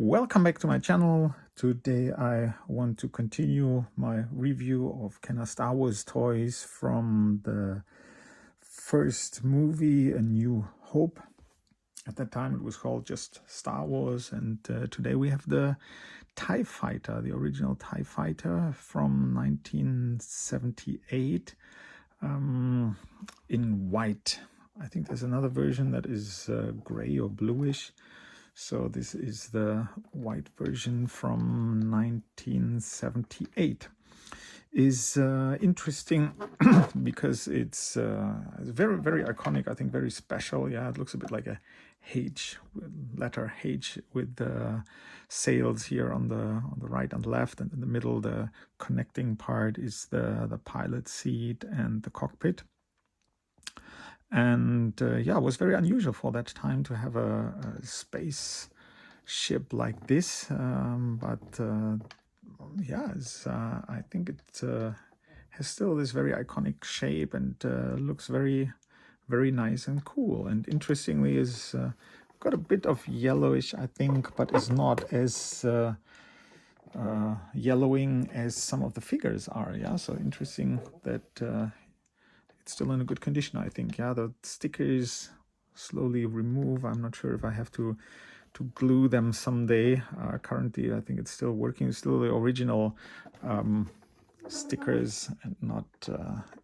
Welcome back to my channel. Today I want to continue my review of Kenner Star Wars toys from the first movie, A New Hope. At that time it was called just Star Wars, and today we have the TIE Fighter, the original TIE Fighter from 1978 in white. I think there's another version that is gray or bluish. So this is the white version from 1978. Is interesting because it's very, very iconic. I think very special. Yeah, it looks a bit like a H, letter H, with the sails here on the right and left, and in the middle the connecting part is the pilot seat and the cockpit. And yeah, it was very unusual for that time to have a space ship like this, but yeah, I think it has still this very iconic shape and looks very, very nice and cool. And interestingly, is got a bit of yellowish, I think, but is not as yellowing as some of the figures are. Yeah, so interesting that it's still in a good condition, I think. Yeah, the stickers slowly remove. I'm not sure if I have to glue them someday. Currently, I think it's still working. It's still the original stickers and not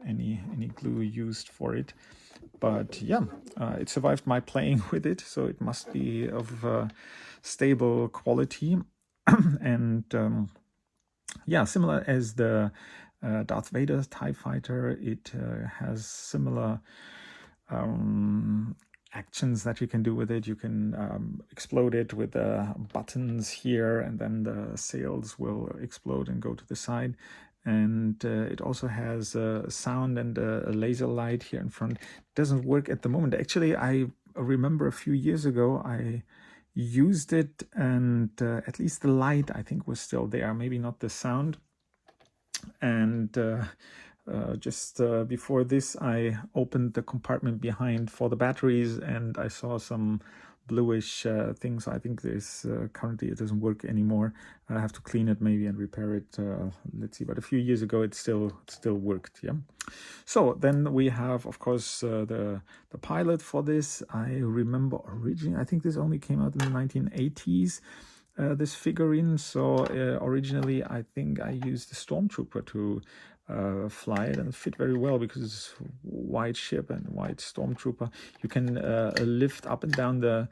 any glue used for it. But yeah, it survived my playing with it, so it must be of stable quality. And yeah, similar as the Darth Vader's TIE Fighter, it has similar actions that you can do with it. You can explode it with the buttons here, and then the sails will explode and go to the side. And it also has a sound and a laser light here in front. It doesn't work at the moment. Actually, I remember a few years ago I used it, and at least the light, I think, was still there, maybe not the sound. And just before this, I opened the compartment behind for the batteries, and I saw some bluish things. I think this currently it doesn't work anymore. I have to clean it maybe and repair it. Let's see. But a few years ago, it still worked. Yeah. So then we have, of course, the pilot for this. I remember originally, I think this only came out in the 1980s. This figurine. So originally, I think I used the Stormtrooper to fly it, and it fit very well because it's white ship and white Stormtrooper. You can lift up and down the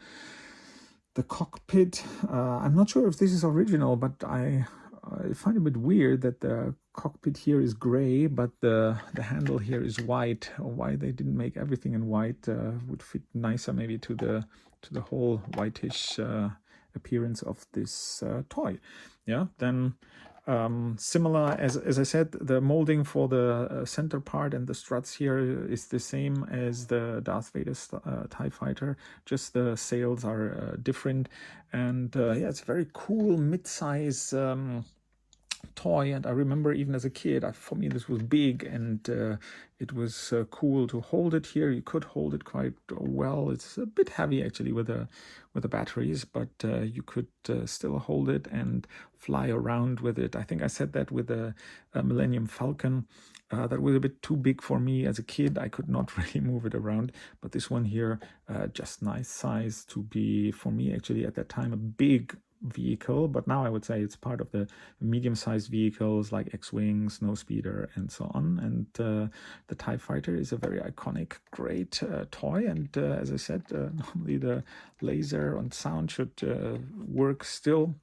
cockpit. I'm not sure if this is original, but I find it a bit weird that the cockpit here is gray, but the handle here is white. Why they didn't make everything in white would fit nicer maybe to the whole whitish appearance of this toy. Yeah, then similar as I said, the molding for the center part and the struts here is the same as the Darth Vader's TIE Fighter, just the sails are different. And yeah, it's a very cool mid-size toy, and I remember even as a kid, for me this was big, and it was cool to hold it here. You could hold it quite well. It's a bit heavy actually with the batteries, but you could still hold it and fly around with it. I think I said that with the Millennium Falcon. That was a bit too big for me as a kid. I could not really move it around, but this one here, just nice size to be, for me actually at that time, a big vehicle. But now I would say it's part of the medium-sized vehicles like X-Wing, Snowspeeder, and so on. And the TIE Fighter is a very iconic, great toy. And as I said, normally the laser and sound should work still,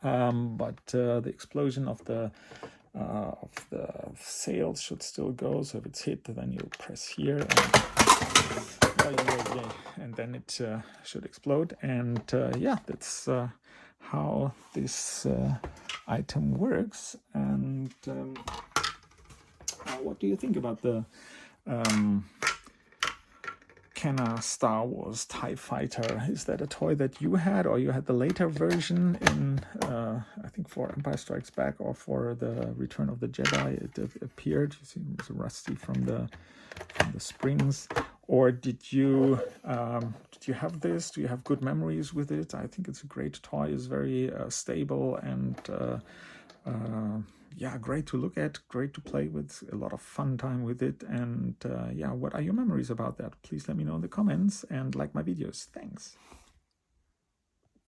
but the explosion of the sails should still go. So if it's hit, then you press here, and then it should explode. And yeah, that's how this item works. And what do you think about the Kenner Star Wars TIE Fighter? Is that a toy that you had, or you had the later version in I think for Empire Strikes Back or for the Return of the Jedi? It appeared. You see, it was rusty from the springs. Or did you have this? Do you have good memories with it? I think it's a great toy. It's very stable and yeah, great to look at, great to play with, a lot of fun time with it. And yeah, what are your memories about that? Please let me know in the comments and like my videos. Thanks.